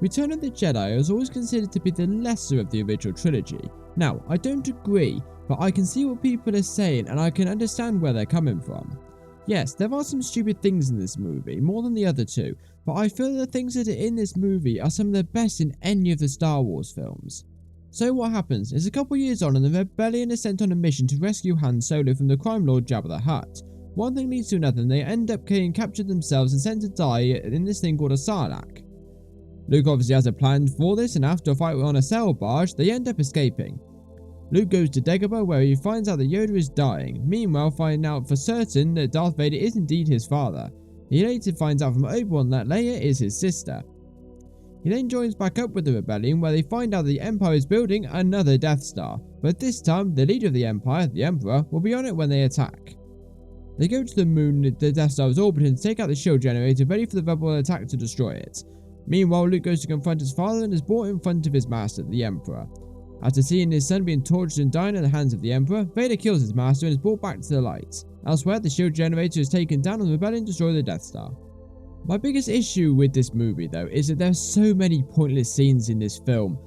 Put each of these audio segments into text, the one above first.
Return of the Jedi was always considered to be the lesser of the original trilogy. Now, I don't agree, but I can see what people are saying and I can understand where they're coming from. Yes, there are some stupid things in this movie, more than the other two, but I feel the things that are in this movie are some of the best in any of the Star Wars films. So what happens is a couple years on and the rebellion is sent on a mission to rescue Han Solo from the crime lord Jabba the Hutt. One thing leads to another and they end up getting captured themselves and sent to die in this thing called a Sarlacc. Luke obviously has a plan for this, and after a fight on a sail barge, they end up escaping. Luke goes to Dagobah where he finds out that Yoda is dying, meanwhile finding out for certain that Darth Vader is indeed his father. He later finds out from Obi-Wan that Leia is his sister. He then joins back up with the rebellion where they find out that the Empire is building another Death Star, but this time the leader of the Empire, the Emperor, will be on it when they attack. They go to the moon the Death Star is orbiting to take out the shield generator ready for the rebel attack to destroy it. Meanwhile, Luke goes to confront his father and is brought in front of his master, the Emperor. After seeing his son being tortured and dying at the hands of the Emperor, Vader kills his master and is brought back to the light. Elsewhere, the shield generator is taken down and the rebellion destroy the Death Star. My biggest issue with this movie though is that there's so many pointless scenes in this film.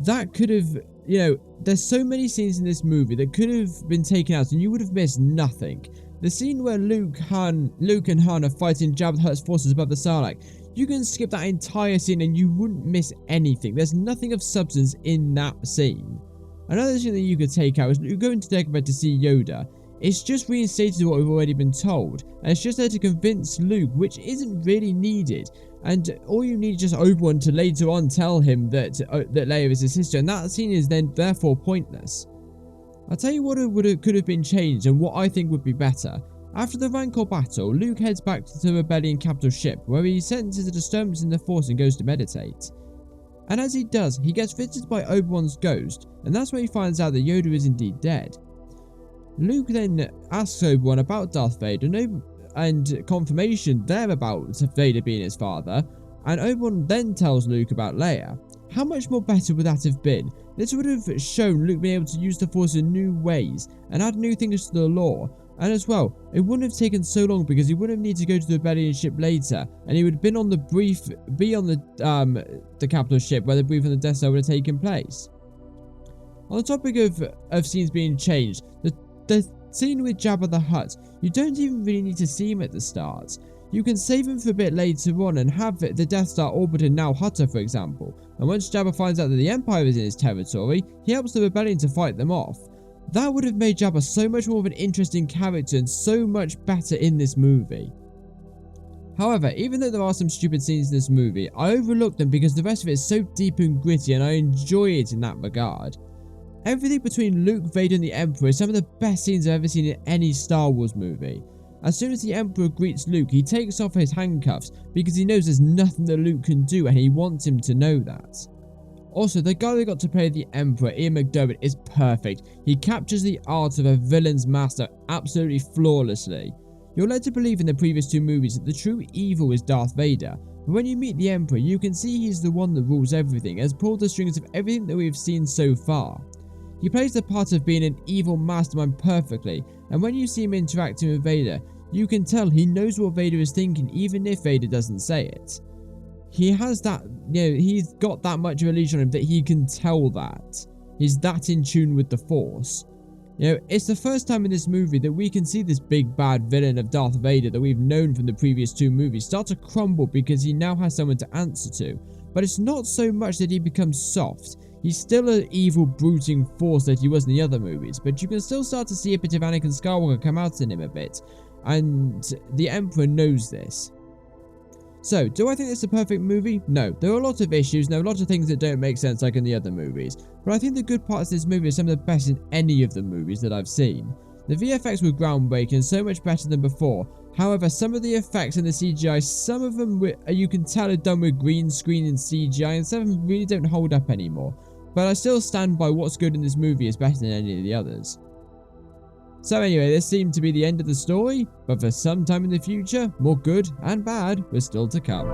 That could have, there's so many scenes in this movie that could have been taken out and you would have missed nothing. The scene where Luke and Han are fighting Jabba the Hutt's forces above the Sarlacc, you can skip that entire scene and you wouldn't miss anything. There's nothing of substance in that scene. Another thing that you could take out is Luke going to Dagobah to see Yoda. It's just reinstated what we've already been told, and it's just there to convince Luke, which isn't really needed. And all you need is just Obi-Wan to later on tell him that Leia is his sister, and that scene is then therefore pointless. I'll tell you what could have been changed and what I think would be better. After the Rancor battle, Luke heads back to the Rebellion capital ship, where he senses a disturbance in the Force and goes to meditate. And as he does, he gets visited by Obi-Wan's ghost, and that's where he finds out that Yoda is indeed dead. Luke then asks Obi-Wan about Darth Vader and confirmation there about Vader being his father, and Obi-Wan then tells Luke about Leia. How much more better would that have been? This would have shown Luke being able to use the Force in new ways and add new things to the lore. And as well, it wouldn't have taken so long because he wouldn't have needed to go to the Rebellion ship later, and he would have been on the capital ship where the brief on the Death Star would have taken place. On the topic of scenes being changed, the scene with Jabba the Hutt, you don't even really need to see him at the start. You can save him for a bit later on and have the Death Star orbiting now Hutta, for example. And once Jabba finds out that the Empire is in his territory, he helps the Rebellion to fight them off. That would have made Jabba so much more of an interesting character and so much better in this movie. However, even though there are some stupid scenes in this movie, I overlook them because the rest of it is so deep and gritty and I enjoy it in that regard. Everything between Luke, Vader and the Emperor is some of the best scenes I've ever seen in any Star Wars movie. As soon as the Emperor greets Luke, he takes off his handcuffs because he knows there's nothing that Luke can do and he wants him to know that. Also, the guy that got to play the Emperor, Ian McDermott, is perfect. He captures the art of a villain's master absolutely flawlessly. You're led to believe in the previous two movies that the true evil is Darth Vader, but when you meet the Emperor, you can see he's the one that rules everything, has pulled the strings of everything that we've seen so far. He plays the part of being an evil mastermind perfectly, and when you see him interacting with Vader, you can tell he knows what Vader is thinking even if Vader doesn't say it. He has that, he's got that much of a leash on him that he can tell that. He's that in tune with the Force. It's the first time in this movie that we can see this big bad villain of Darth Vader that we've known from the previous two movies start to crumble because he now has someone to answer to. But it's not so much that he becomes soft. He's still an evil, brooding force that he was in the other movies, but you can still start to see a bit of Anakin Skywalker come out in him a bit, and the Emperor knows this. So, do I think it's a perfect movie? No. There are a lot of issues, and there are a lot of things that don't make sense like in the other movies, but I think the good parts of this movie are some of the best in any of the movies that I've seen. The VFX were groundbreaking and so much better than before. However, some of the effects and the CGI, some of them you can tell are done with green screen and CGI, and some of them really don't hold up anymore. But I still stand by what's good in this movie is better than any of the others. So anyway, this seemed to be the end of the story, but for some time in the future, more good and bad was still to come.